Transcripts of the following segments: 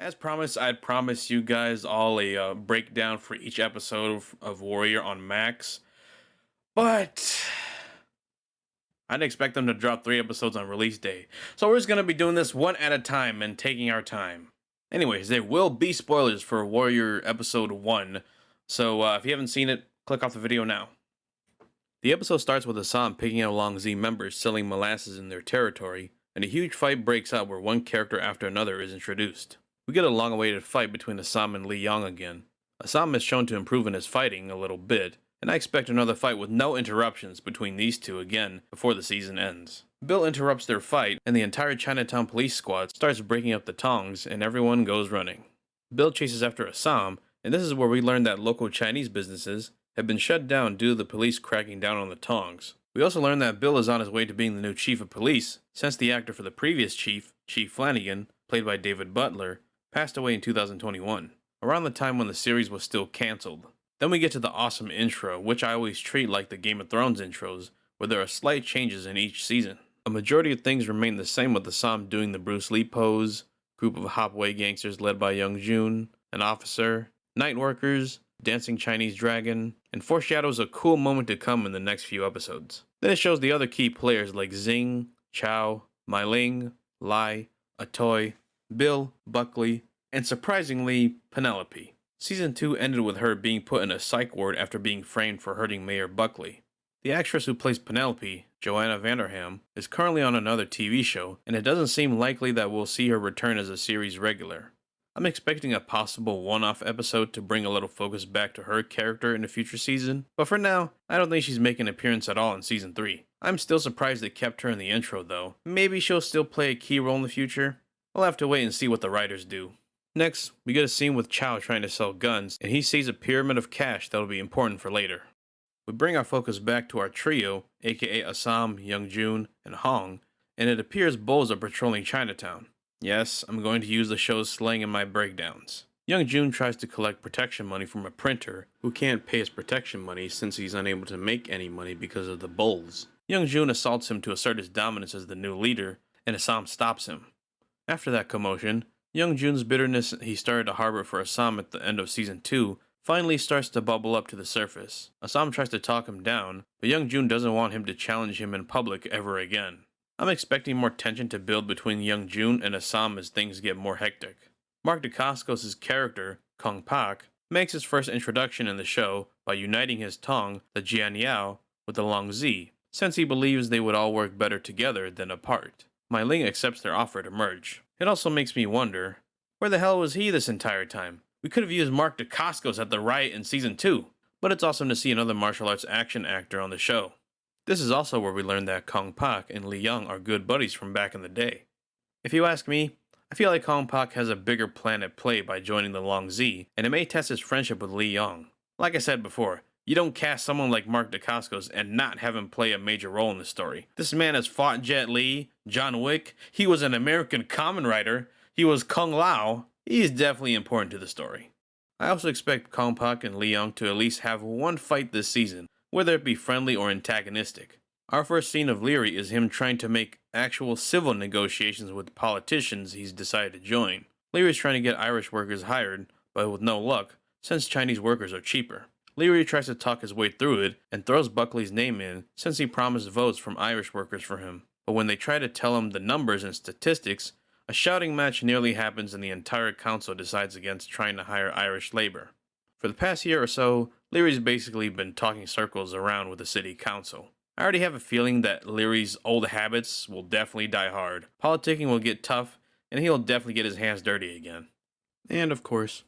As promised, I'd promise you guys all a breakdown for each episode of Warrior on Max, but I didn't expect them to drop 3 episodes on release day. So we're just going to be doing this one at a time and taking our time. Anyways, there will be spoilers for Warrior Episode 1, so if you haven't seen it, click off the video now. The episode starts with Assam picking out Long Z members selling molasses in their territory, and a huge fight breaks out where one character after another is introduced. We get a long-awaited fight between Assam and Li Yong again. Assam is shown to improve in his fighting a little bit, and I expect another fight with no interruptions between these two again before the season ends. Bill interrupts their fight, and the entire Chinatown police squad starts breaking up the tongs, and everyone goes running. Bill chases after Assam, and this is where we learn that local Chinese businesses have been shut down due to the police cracking down on the tongs. We also learn that Bill is on his way to being the new chief of police, since the actor for the previous chief, Chief Flanagan, played by David Butler, passed away in 2021, around the time when the series was still cancelled. Then we get to the awesome intro, which I always treat like the Game of Thrones intros, where there are slight changes in each season. A majority of things remain the same, with Assam doing the Bruce Lee pose, group of Hopway gangsters led by Young Jun, an officer, night workers, dancing Chinese dragon, and foreshadows a cool moment to come in the next few episodes. Then it shows the other key players like Zing, Chow, Mai Ling, Lai, Atoy, Bill, Buckley, and surprisingly, Penelope. Season 2 ended with her being put in a psych ward after being framed for hurting Mayor Buckley. The actress who plays Penelope, Joanna Vanderham, is currently on another TV show, and it doesn't seem likely that we'll see her return as a series regular. I'm expecting a possible one-off episode to bring a little focus back to her character in a future season, but for now, I don't think she's making an appearance at all in Season 3. I'm still surprised they kept her in the intro though. Maybe she'll still play a key role in the future? We'll have to wait and see what the writers do. Next, we get a scene with Chow trying to sell guns, and he sees a pyramid of cash that'll be important for later. We bring our focus back to our trio, aka Assam, Youngjun, and Hong, and it appears bulls are patrolling Chinatown. Yes, I'm going to use the show's slang in my breakdowns. Youngjun tries to collect protection money from a printer who can't pay his protection money since he's unable to make any money because of the bulls. Youngjun assaults him to assert his dominance as the new leader, and Assam stops him. After that commotion, Youngjun's bitterness he started to harbor for Assam at the end of Season 2 finally starts to bubble up to the surface. Assam tries to talk him down, but Youngjun doesn't want him to challenge him in public ever again. I'm expecting more tension to build between Youngjun and Assam as things get more hectic. Mark Dacascos' character, Kong Pak, makes his first introduction in the show by uniting his Tong, the Jianyao, with the Long Z, since he believes they would all work better together than apart. Mai Ling accepts their offer to merge. It also makes me wonder, where the hell was he this entire time? We could have used Mark Dacascos at the riot in Season 2, but it's awesome to see another martial arts action actor on the show. This is also where we learn that Kong Pak and Li Yong are good buddies from back in the day. If you ask me, I feel like Kong Pak has a bigger plan at play by joining the Long Z, and it may test his friendship with Li Yong. Like I said before, you don't cast someone like Mark Dacascos and not have him play a major role in the story. This man has fought Jet Li, John Wick, he was an American Kamen Rider, he was Kung Lao. He's definitely important to the story. I also expect Kong Pak and Li Yong to at least have one fight this season, whether it be friendly or antagonistic. Our first scene of Leary is him trying to make actual civil negotiations with politicians he's decided to join. Leary's trying to get Irish workers hired, but with no luck, since Chinese workers are cheaper. Leary tries to talk his way through it, and throws Buckley's name in, since he promised votes from Irish workers for him. But when they try to tell him the numbers and statistics, a shouting match nearly happens and the entire council decides against trying to hire Irish labor. For the past year or so, Leary's basically been talking circles around with the city council. I already have a feeling that Leary's old habits will definitely die hard. Politicking will get tough, and he'll definitely get his hands dirty again. And of course,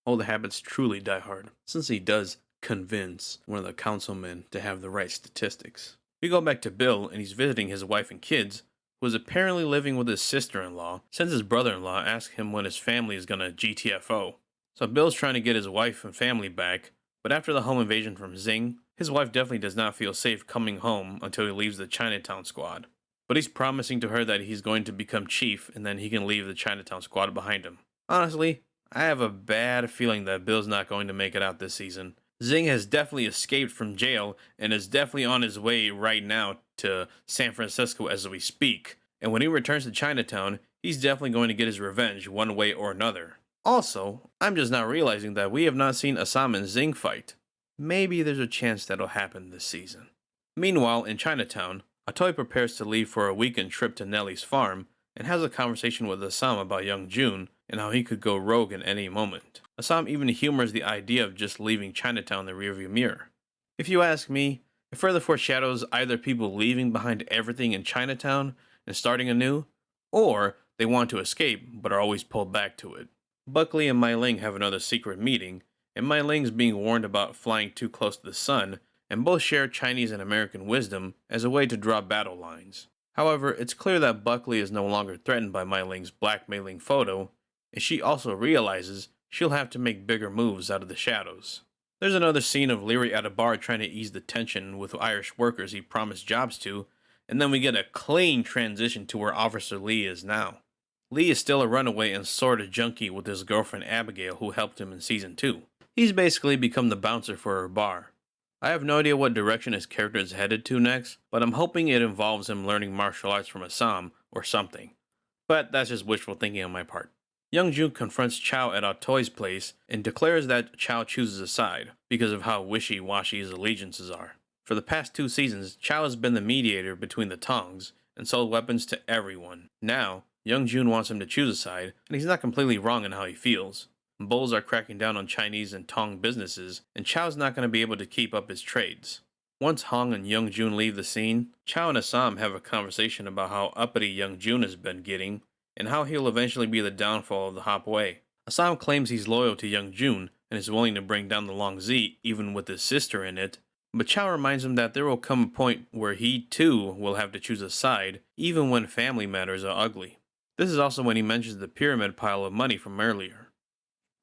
old habits truly die hard, since he does convince one of the councilmen to have the right statistics. We go back to Bill, and he's visiting his wife and kids, who is apparently living with his sister-in-law, since his brother-in-law asked him when his family is gonna GTFO. So Bill's trying to get his wife and family back, but after the home invasion from Zing, his wife definitely does not feel safe coming home until he leaves the Chinatown squad. But he's promising to her that he's going to become chief and then he can leave the Chinatown squad behind him. Honestly, I have a bad feeling that Bill's not going to make it out this season. Zing has definitely escaped from jail and is definitely on his way right now to San Francisco as we speak. And when he returns to Chinatown, He's definitely going to get his revenge one way or another. Also, I'm just now realizing that we have not seen Assam and Zing fight. Maybe there's a chance that'll happen this season. Meanwhile, in Chinatown, Atoy prepares to leave for a weekend trip to Nellie's farm and has a conversation with Assam about young June and how he could go rogue at any moment. Assam even humors the idea of just leaving Chinatown in the rearview mirror. If you ask me, it further foreshadows either people leaving behind everything in Chinatown and starting anew, or they want to escape but are always pulled back to it. Buckley and Mai Ling have another secret meeting, and Mai Ling's being warned about flying too close to the sun, and both share Chinese and American wisdom as a way to draw battle lines. However, it's clear that Buckley is no longer threatened by Mai Ling's blackmailing photo, and she also realizes she'll have to make bigger moves out of the shadows. There's another scene of Leary at a bar trying to ease the tension with Irish workers he promised jobs to, and then we get a clean transition to where Officer Lee is now. Lee is still a runaway and sort of junkie with his girlfriend Abigail, who helped him in season 2. He's basically become the bouncer for her bar. I have no idea what direction his character is headed to next, but I'm hoping it involves him learning martial arts from Assam or something. But that's just wishful thinking on my part. Young Jun confronts Chow at Atoy's place and declares that Chow chooses a side because of how wishy-washy his allegiances are. For the past 2 seasons, Chow has been the mediator between the Tongs and sold weapons to everyone. Now, Young Jun wants him to choose a side, and he's not completely wrong in how he feels. Bulls are cracking down on Chinese and Tong businesses, and Chow's not going to be able to keep up his trades. Once Hong and Young Jun leave the scene, Chow and Assam have a conversation about how uppity Young Jun has been getting, and how he'll eventually be the downfall of the Hop Way. Assam claims he's loyal to Young Jun, and is willing to bring down the Long Z even with his sister in it, but Chow reminds him that there will come a point where he too will have to choose a side, even when family matters are ugly. This is also when he mentions the pyramid pile of money from earlier.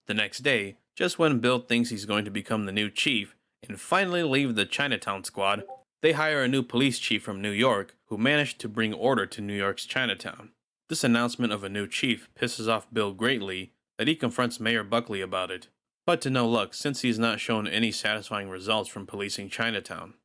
The next day, just when Bill thinks he's going to become the new chief and finally leave the Chinatown squad, they hire a new police chief from New York who managed to bring order to New York's Chinatown. This announcement of a new chief pisses off Bill greatly that he confronts Mayor Buckley about it, but to no luck since he's not shown any satisfying results from policing Chinatown.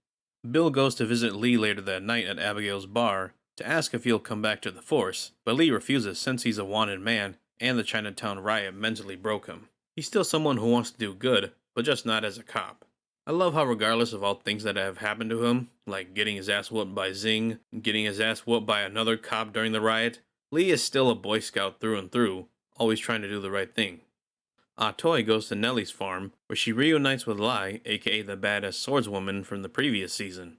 Bill goes to visit Lee later that night at Abigail's bar to ask if he'll come back to the force, but Lee refuses since he's a wanted man and the Chinatown riot mentally broke him. He's still someone who wants to do good, but just not as a cop. I love how regardless of all things that have happened to him, like getting his ass whooped by Zing, getting his ass whooped by another cop during the riot, Lee is still a Boy Scout through and through, always trying to do the right thing. Atoy goes to Nellie's farm, where she reunites with Lai, aka the badass swordswoman from the previous season.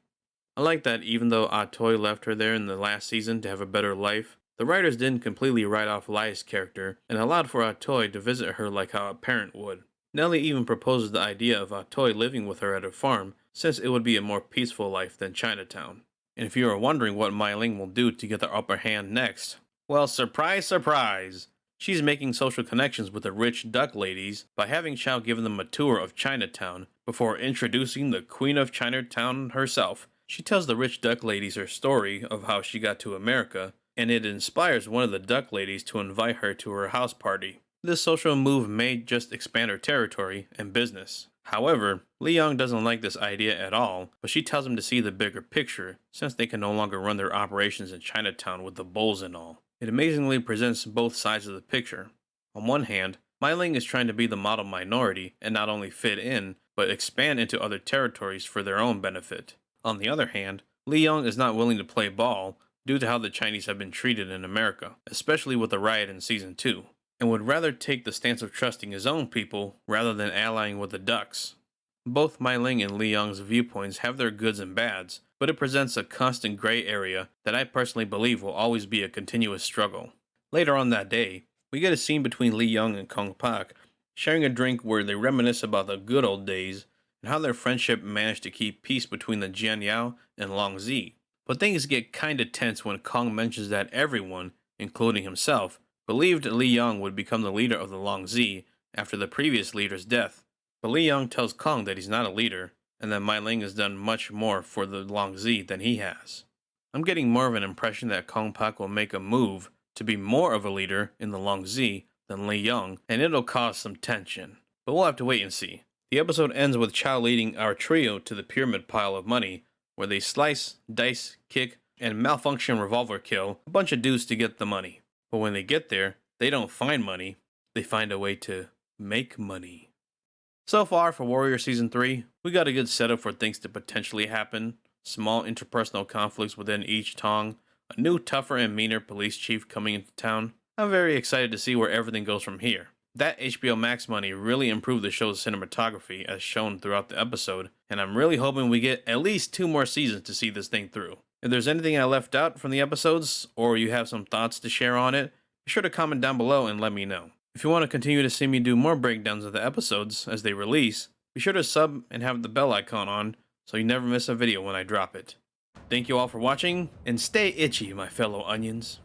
I like that even though Atoy left her there in the last season to have a better life, the writers didn't completely write off Lai's character and allowed for Atoy to visit her like how a parent would. Nellie even proposes the idea of Atoy living with her at her farm, since it would be a more peaceful life than Chinatown. And if you are wondering what Mai Ling will do to get the upper hand next, well, surprise, surprise! She's making social connections with the rich duck ladies by having Chow give them a tour of Chinatown before introducing the Queen of Chinatown herself. She tells the rich duck ladies her story of how she got to America, and it inspires one of the duck ladies to invite her to her house party. This social move may just expand her territory and business. However, Lee Young doesn't like this idea at all, but she tells him to see the bigger picture, since they can no longer run their operations in Chinatown with the bulls and all. It amazingly presents both sides of the picture. On one hand, Mai Ling is trying to be the model minority and not only fit in, but expand into other territories for their own benefit. On the other hand, Lee Young is not willing to play ball due to how the Chinese have been treated in America, especially with the riot in Season 2, and would rather take the stance of trusting his own people rather than allying with the ducks. Both Mai Ling and Lee Young's viewpoints have their goods and bads, but it presents a constant gray area that I personally believe will always be a continuous struggle. Later on that day, we get a scene between Lee Young and Kong Pak sharing a drink where they reminisce about the good old days and how their friendship managed to keep peace between the Jian Yao and Long Zi. But things get kinda tense when Kong mentions that everyone, including himself, believed Lee Young would become the leader of the Long Zi after the previous leader's death. But Lee Young tells Kong that he's not a leader, and that Mai Ling has done much more for the Long Zi than he has. I'm getting more of an impression that Kong Pak will make a move to be more of a leader in the Long Zi than Lee Young, and it'll cause some tension. But we'll have to wait and see. The episode ends with Chow leading our trio to the pyramid pile of money, where they slice, dice, kick, and malfunction revolver kill a bunch of dudes to get the money. But when they get there, they don't find money, they find a way to make money. So far for Warrior Season 3, we got a good setup for things to potentially happen, small interpersonal conflicts within each Tong, a new tougher and meaner police chief coming into town. I'm very excited to see where everything goes from here. That HBO Max money really improved the show's cinematography as shown throughout the episode, and I'm really hoping we get at least 2 more seasons to see this thing through. If there's anything I left out from the episodes, or you have some thoughts to share on it, be sure to comment down below and let me know. If you want to continue to see me do more breakdowns of the episodes as they release, be sure to sub and have the bell icon on so you never miss a video when I drop it. Thank you all for watching, and stay itchy, my fellow onions.